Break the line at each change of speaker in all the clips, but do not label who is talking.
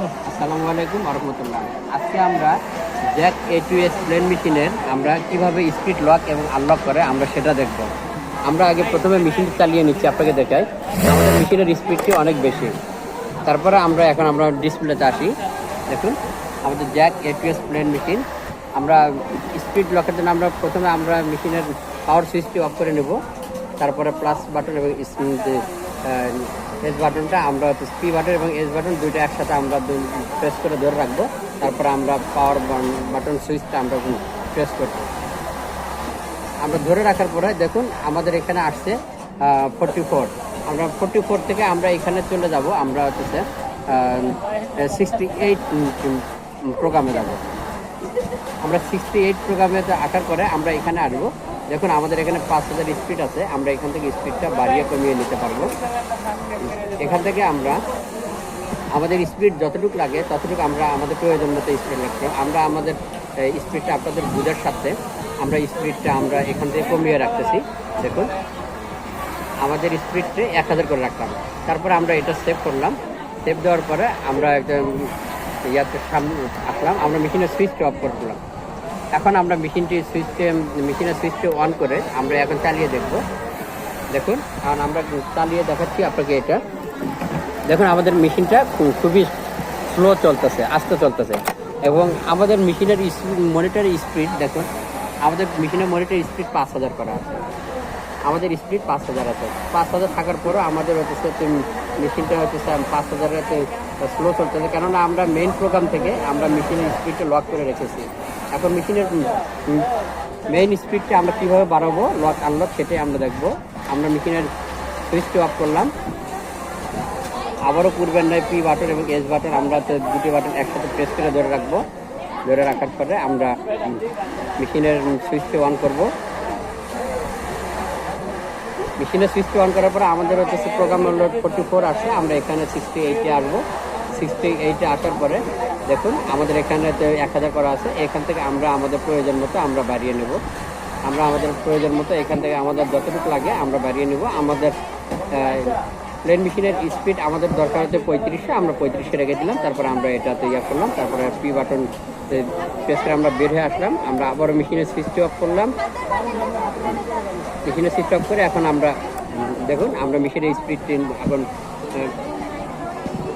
আসসালামু আলাইকুম রহমতুল্লাহ। আজকে আমরা জ্যাক A2S প্লেন মেশিনের আমরা কিভাবে স্পিড লক এবং আনলক করে আমরা সেটা দেখব। আমরা আগে প্রথমে মেশিনটি চালিয়ে নিচ্ছি, আপনাকে দেখাই। আমাদের মেশিনের স্পিডটি অনেক বেশি। তারপরে আমরা ডিসপ্লেতে আসি। দেখুন আমাদের জ্যাক A2S প্লেন মেশিন। আমরা স্পিড লকের জন্য প্রথমে মেশিনের পাওয়ার সুইচটি অফ করে নেব। তারপরে প্লাস বাটন এবং এস বাটনটা আমরা পি বাটন এবং এস বাটন দুইটা একসাথে আমরা প্রেস করে ধরে রাখবো। তারপরে আমরা পাওয়ার বাটন সুইচটা আমরা প্রেস করবো। আমরা ধরে রাখার পরে দেখুন আমাদের এখানে আসছে 44। আমরা 44 থেকে আমরা এখানে চলে যাব। আমরা 68 প্রোগ্রামে যাব। আমরা 68 প্রোগ্রামে আসার পরে আমরা এখানে আসবো। দেখুন আমাদের এখানে 5000 স্পিড আছে। আমরা এখান থেকে স্পিডটা বাড়িয়ে কমিয়ে নিতে পারবো। এখান থেকে আমাদের স্পিড যতটুকু লাগে ততটুকু আমরা আমাদের প্রয়োজন মতো স্পিড রাখবো। আমরা আমাদের স্পিডটা আপনাদের বুঝার সাথে আমরা স্পিডটা আমরা এখান থেকে কমিয়ে রাখতেছি। দেখুন আমাদের স্পিডটা 1000 করে রাখলাম। তারপরে আমরা এটা সেভ করলাম। সেভ দেওয়ার পরে আমরা ইয়াতে সামনে আসলাম। আমরা মেশিনের সুইচটা অফ করলাম। এখন আমরা মেশিনের সুইচটি অন করে আমরা এখন চালিয়ে দেখব। দেখুন কারণ আমরা চালিয়ে দেখাচ্ছি আপনাকে। এটা দেখুন আমাদের মেশিনটা খুবই স্লো চলতেছে, আস্তে চলতেছে। এবং আমাদের মেশিনের মনিটর স্পিড দেখুন, আমাদের মেশিনের মনিটর স্পিড 5000 করা আছে। আমাদের স্পিড 5000 আছে। 5000 থাকার পরও আমাদের মেশিনটা 5000 স্লো চলতেছে, কেননা আমরা মেইন প্রোগ্রাম থেকে আমরা মেশিনের স্পিডটা লক করে রেখেছি। এখন মেশিনের মেইন স্পিডটা আমরা কীভাবে বাড়াবো লক আনলক সেটাই আমরা দেখবো। আমরা মেশিনের সুইচটি অফ করলাম। আবারও পূর্বের নয় পি বাটন এবং এস বাটন আমরা দুটি বাটন একসাথে প্রেস করে ধরে রাখবো। ধরে রাখার পরে আমরা মেশিনের সুইচটি অন করব। মেশিনের সুইচটি অন করার পরে আমাদের প্রোগ্রাম নম্বর 44 আসে। আমরা এখানে 68-এ আসবো। 68-এ আসার পরে দেখুন আমাদের এখানে 1000 করা আছে। এখান থেকে আমরা আমাদের প্রয়োজন মতো আমরা বাড়িয়ে নেব। আমরা আমাদের প্রয়োজন মতো এখান থেকে আমাদের যতটুকু লাগে আমরা বাড়িয়ে নেব। আমাদের প্লেন মেশিনের স্পিড আমাদের দরকার হচ্ছে 3500, আমরা 3500 রেখে দিলাম। তারপরে আমরা এটাতে করলাম। তারপরে পি বাটন প্রেস করে আমরা বের হয়ে আসলাম। আমরা আবারও মেশিনের সুইচটি অফ করলাম। মেশিনের সুইচ অফ করে এখন আমরা দেখুন আমরা মেশিনের স্পিডটি এখন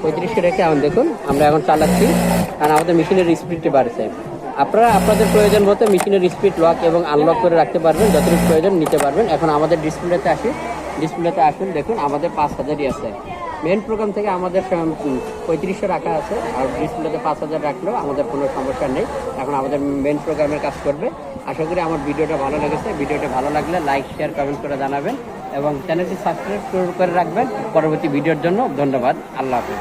3500 রেখে এখন দেখুন আমরা এখন চালাচ্ছি, কারণ আমাদের মেশিনের স্পিডটি বাড়ছে। আপনারা আপনাদের প্রয়োজন মতো মেশিনের স্পিড লক এবং আনলক করে রাখতে পারবেন, যতটুকু প্রয়োজন নিতে পারবেন। এখন আমাদের ডিসপ্লেতে আসুন। দেখুন আমাদের 5000-ই আছে। মেন প্রোগ্রাম থেকে আমাদের 3500 রাখা আছে, আর ডিসপ্লেতে 5000 রাখলেও আমাদের কোনো সমস্যা নেই। এখন আমাদের মেন প্রোগ্রামের কাজ করবে। আশা করি আমার ভিডিওটা ভালো লেগেছে। ভিডিওটা ভালো লাগলে লাইক, শেয়ার, কমেন্ট করে জানাবেন এবং চ্যানেলটি সাবস্ক্রাইব করে রাখবেন পরবর্তী ভিডিওর জন্য। ধন্যবাদ। আল্লাহ হাফেজ।